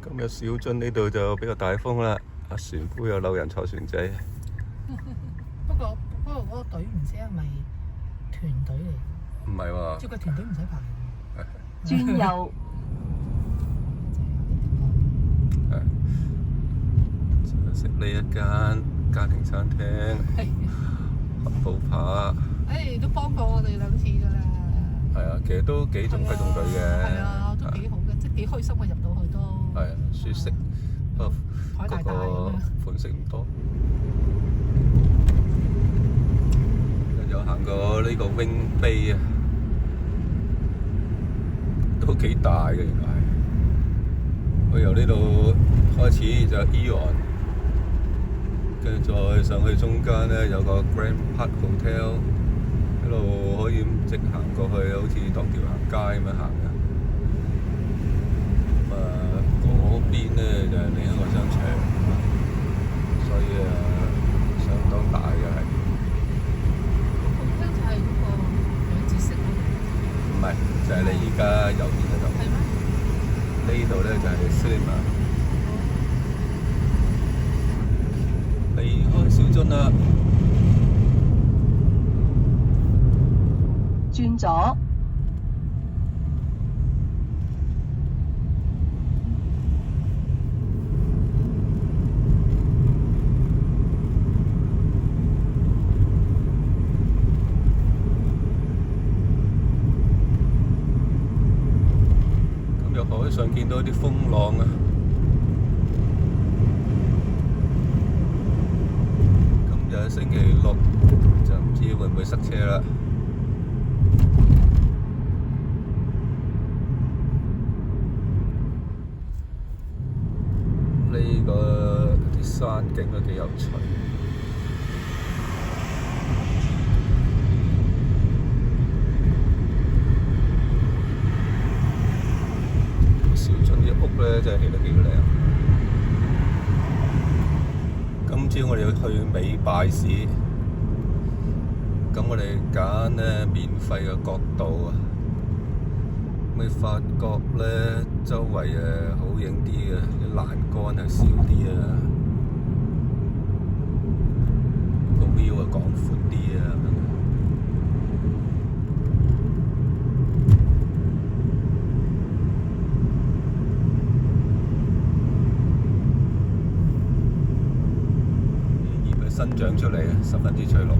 今日小樽呢度就比較大風啦，船夫又嬲人坐船仔。不過嗰個隊唔知係咪團隊嚟？唔係喎。照個團隊唔使排。轉右。就食呢一間家庭餐廳，漢堡扒。都幫過我哋2次㗎啦。係啊，其實都幾中規中矩嘅。係啊，都幾好嘅，即係幾開心啊！入到去都。係啊，舒適。不過嗰個款式唔多。有行過呢個 Wing Bay 啊，都幾大嘅原來。我由呢度開始就 Eon， 跟住再上去中間咧有個 Grand Park Hotel， 一路可以直行過去，好似當條行街咁樣行嘅。嗰邊咧就係另一個商場，所以相當大嘅係。就係嗰個兩節式嗰度。唔係，就係你而家右邊嗰度。係咩？呢度咧就係 cinema。離開小樽啦。轉左。今日海上見到啲風浪啊！今日星期6，就唔知會唔會塞車啦。呢個啲山景都幾有趣。小樽啲屋咧真係起得幾靚。今朝我哋要去美拜市，咁我哋揀咧免費嘅角度啊，你發覺咧周圍好影啲嘅，啲欄杆係少啲啊，個 view 廣闊啲啊。新長出嚟啊，十分之翠綠。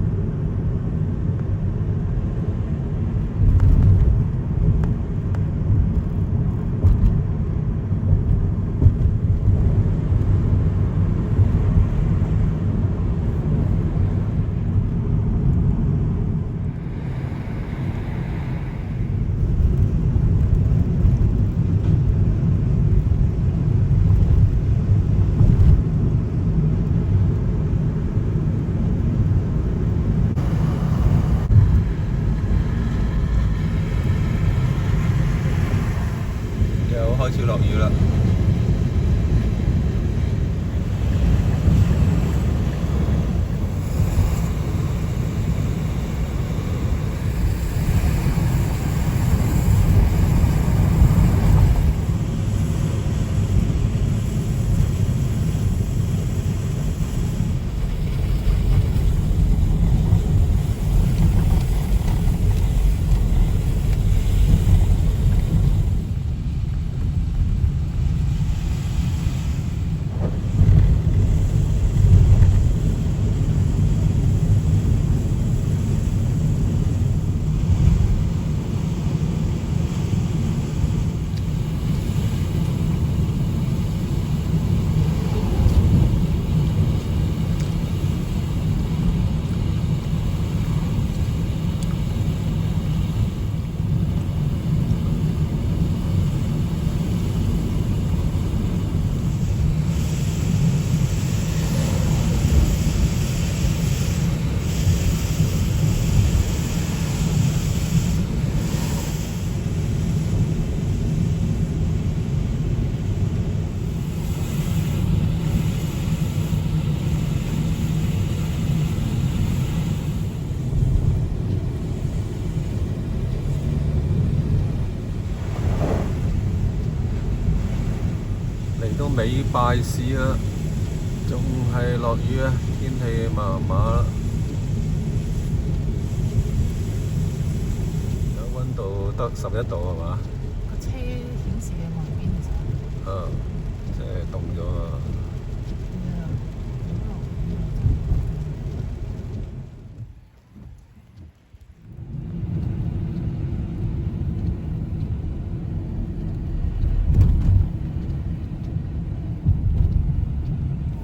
嚟到美拜市啦，仲係落雨啊，天氣麻麻啦。而家溫度得11度係嘛？個車顯示嘅外邊其實。啊，即係凍咗啊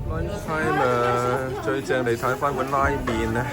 ！lunch time 最正嚟睇翻碗拉麵啊！